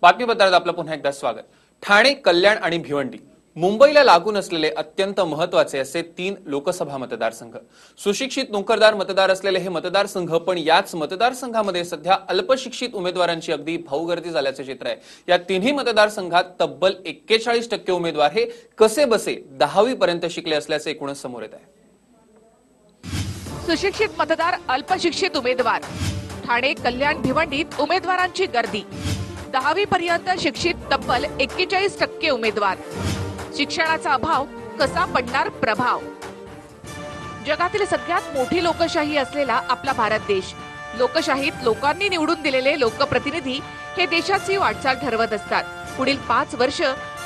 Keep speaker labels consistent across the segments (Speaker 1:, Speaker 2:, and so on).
Speaker 1: बातमीपत्रात आपलं पुन्हा एकदा स्वागत। ठाणे, कल्याण आणि भिवंडी मुंबईला लागून असलेले अत्यंत महत्त्वाचे असे 3 लोकसभा मतदारसंघ। सुशिक्षित नोकरदार मतदार असलेले हे मतदारसंघ, पण याच मतदारसंघामध्ये सध्या अल्पशिक्षित उमेदवारांची अगदी भाऊगर्दी झाल्याचे चित्र आहे। या तिन्ही मतदारसंघात तब्बल 41% उमेदवार हे कसे बसे 10वी पर्यंत शिकले असल्याचे एकूणच समोर येत आहे।
Speaker 2: सुशिक्षित मतदार, अल्पशिक्षित उमेदवार, ठाणे, कल्याण, भिवंडीत उमेदवारांची गर्दी। 10वी पर्यंत शिक्षित तब्बल 41% उमेदवार। शिक्षणाचा अभाव कसा पडणार प्रभाव। जगातील सगळ्यात मोठी लोकशाही असलेला आपला भारत देश, लोकशाहीत लोकांनी निवडून दिलेले लोकप्रतिनिधी हे देशाची वाटचाल ठरवत असतात। पुढील 5 वर्ष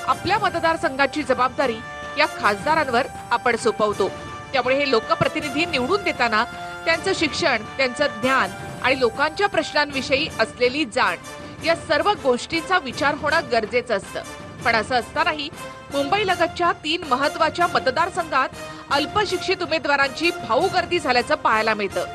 Speaker 2: आपल्या मतदारसंघाची जबाबदारी या खासदारांवर आपण सोपवतो। त्यामुळे हे लोकप्रतिनिधी निवडून देताना त्यांचं शिक्षण, त्यांचं ज्ञान आणि लोकांच्या प्रश्नांविषयी असलेली जाण या सर्व गोष्टींचा विचार होणं गरजेचं असतं। पण असं असतानाही मुंबईलगतच्या 3 महत्त्वाच्या मतदारसंघात अल्पशिक्षित उमेदवारांची भाऊगर्दी झाल्याचं पाहायला मिळतं।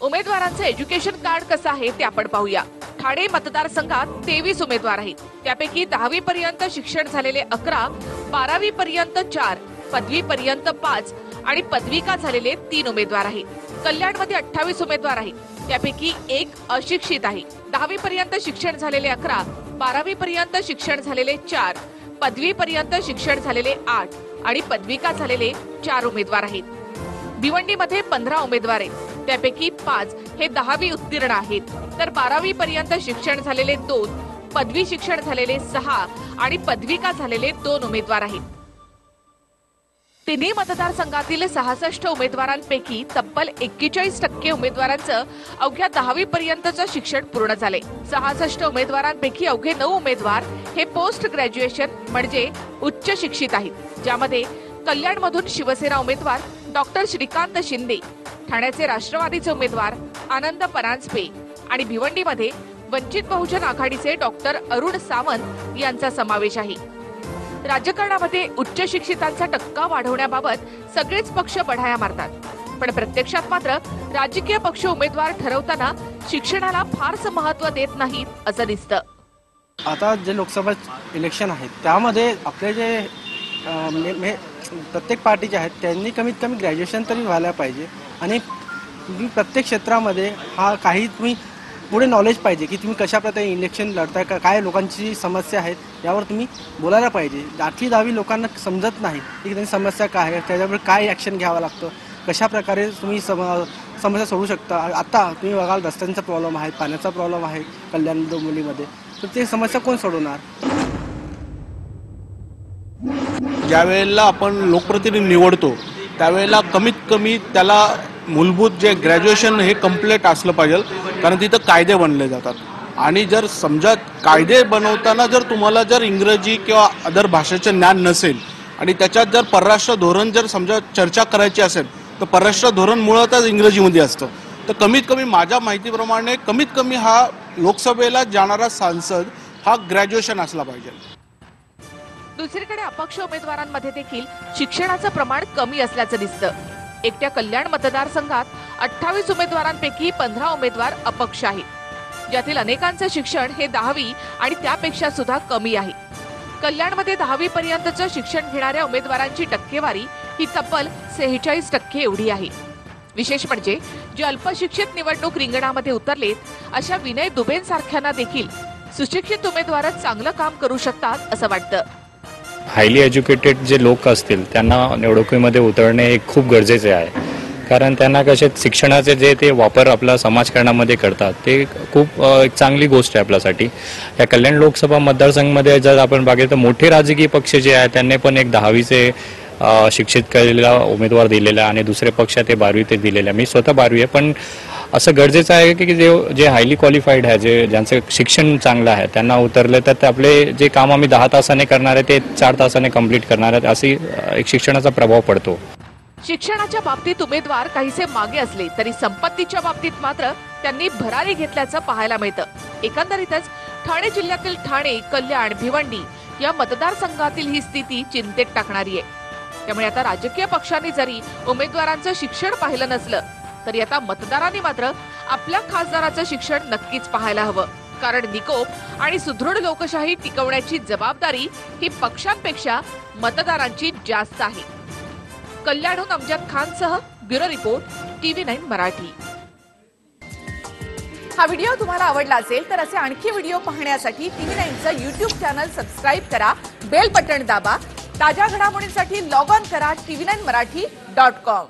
Speaker 2: उमेदवारांचं एज्युकेशन कार्ड कसं आहे ते आपण पाहूया। ठाणे मतदारसंघात 23 उमेदवार आहेत। त्यापैकी 10वी पर्यंत शिक्षण झालेले 11, 12वी पर्यंत 4, पदवी पर्यंत 5 आणि पदविका झालेले 3 उमेदवार आहेत। कल्याणमध्ये 28 उमेदवार आहेत। त्यापैकी 1 अशिक्षित आहे। 10वी पर्यंत शिक्षण झालेले 11, 12वी पर्यंत शिक्षण झालेले 4, पदवी पर्यंत शिक्षण झालेले 8 आणि पदविका झालेले 4 उमेदवार आहेत। भिवंडीमध्ये 15 उमेदवार आहेत। त्यापैकी 5 हे 10वी उत्तीर्ण आहेत, तर 12वी पर्यंत शिक्षण झालेले 2, पदवी शिक्षण झालेले 6 आणि पदविका झालेले 2 उमेदवार आहेत। तिन्ही मतदारसंघातील 66 उमेदवारांपैकी तब्बल 41% उमेदवारांचं अवघ्या 10वी पर्यंतचं शिक्षण पूर्ण झाले। 66 उमेदवारांपैकी अवघे 9 उमेदवार हे पोस्ट ग्रॅज्युएशन म्हणजे उच्च शिक्षित आहेत, ज्यामध्ये कल्याणमधून शिवसेना उमेदवार डॉक्टर श्रीकांत शिंदे, ठाण्याचे राष्ट्रवादीचे उमेदवार आनंद परांजपे आणि भिवंडीमध्ये वंचित बहुजन आघाडीचे डॉक्टर अरुण सावंत यांचा समावेश आहे। राजकारणामध्ये उच्च शिक्षितांचा टक्का वाढवण्याबाबत सगळेच पक्ष बढाया मारतात, पण प्रत्यक्षात मात्र राजकीय पक्ष उमेदवार ठरवताना शिक्षणाला फारसं महत्त्व देत नाहीत असं दिसतं।
Speaker 3: आता जे लोकसभा इलेक्शन आहेत त्यामध्ये आपले जे प्रत्येक पार्टी जे आहेत त्यांनी कमीत कमी ग्रॅज्युएशन तरी व्हायला पाहिजे आणि प्रत्येक क्षेत्रामध्ये हा काही तुम्ही पुढे नॉलेज पाहिजे की तुम्ही कशा प्रकारे इलेक्शन लढताय, काय लोकांची समस्या आहेत यावर तुम्ही बोलायला पाहिजे। 8वी 10वी लोकांना समजत नाही की त्यांची समस्या काय आहे, त्याच्यावर काय ॲक्शन घ्यावं लागतं, कशा प्रकारे तुम्ही समस्या सोडवू शकता। आता तुम्ही बघाल रस्त्यांचा प्रॉब्लेम आहे, पाण्याचा प्रॉब्लेम आहे कल्याण डोंबिवलीमध्ये, तर ते समस्या कोण सोडवणार।
Speaker 4: ज्यावेळेला आपण लोकप्रतिनिधी निवडतो त्यावेळेला कमीत कमी त्याला मूलभूत जे ग्रॅज्युएशन हे कंप्लीट असलं पाहिजे, कारण तिथं कायदे बनले जातात आणि जर समजा कायदे बनवताना जर तुम्हाला जर इंग्रजी किंवा अदर भाषेचं ज्ञान नसेल आणि त्याच्यात जर परराष्ट्र धोरण जर समजा चर्चा करायची असेल तर परराष्ट्र धोरण मुळातच इंग्रजीमध्ये असतं। तर कमीत कमी माझ्या माहितीप्रमाणे कमीत कमी हा लोकसभेला जाणारा सांसद हा ग्रॅज्युएशन असला पाहिजे।
Speaker 2: दुसरीकडे अपक्ष उमेदवारांमध्ये देखील शिक्षणाचं प्रमाण कमी असल्याचं दिसतं। एकट्या कल्याण मतदारसंघात 28 उमेदवारांपैकी 15 उमेदवार अपक्ष आहेत, ज्यातील अनेकांचं शिक्षण हे 10वी आणि त्यापेक्षा सुद्धा कमी आहे। कल्याणमध्ये 10वी पर्यंतचं शिक्षण घेणाऱ्या उमेदवारांची टक्केवारी ही तब्बल 46% एवढी आहे। विशेष म्हणजे जे अल्पशिक्षित निवडणूक रिंगणामध्ये उतरलेत अशा विनय दुबेंसारख्यांना देखील सुशिक्षित उमेदवारच चांगलं काम करू शकतात असं वाटतं।
Speaker 5: हायली एज्युकेटेड जे लोक असतील त्यांना निवडणुकीमध्ये उतरणे हे खूप गरजेचे आहे, कारण त्यांना कसे शिक्षणाचे जे ते वापर आपल्या समाजकारणामध्ये करतात ते खूप एक चांगली गोष्ट आहे आपल्यासाठी। या कल्याण लोकसभा मतदारसंघामध्ये जर आपण बघितलं तर मोठे राजकीय पक्ष जे आहेत त्यांनी पण एक 10वीचे शिक्षित केलेला उमेदवार दिलेला आणि दुसरे पक्ष ते 12वी ते दिलेले। मी स्वतः 12वी आहे, पण असं गरजेचं आहे की जे हायली क्वालिफाईड आहे, ज्यांचं शिक्षण चांगलं आहे त्यांना उतरले तर आपले जे काम आम्ही 10 तासाने करणार आहे ते 4 तासाने कंप्लीट करणार आहेत, अशी एक शिक्षणाचा प्रभाव पडतो।
Speaker 2: शिक्षणाच्या बाबतीत उमेदवार काहीसे मागे असले तरी संपत्तीच्या बाबतीत मात्र त्यांनी भरारी घेतल्याचं पाहायला मिळतं। एकंदरीतच ठाणे जिल्ह्यातील ठाणे, कल्याण, भिवंडी या मतदारसंघातील ही स्थिती चिंतेत टाकणारी आहे। त्यामुळे आता राजकीय पक्षांनी जरी उमेदवारांचं शिक्षण पाहिलं नसलं तरी आता मतदारांनी मात्र आपल्या खासदाराचं शिक्षण नक्कीच पाहायला हवं, राजकारण निकोप आणि सुदृढ लोकशाही टिकवण्याची जबाबदारी ही पक्षांपेक्षा मतदारांची जास्त आहे. कल्याणहून अमजद खानसह ब्युरो रिपोर्ट TV9 मराठी.
Speaker 6: हा व्हिडिओ तुम्हाला आवडला असेल तर असे आणखी व्हिडिओ पाहण्यासाठी TV9चं YouTube चॅनल सबस्क्राईब करा, बेल बटण दाबा. ताज्या घडामोडींसाठी लॉग ऑन करा tv9marathi.com.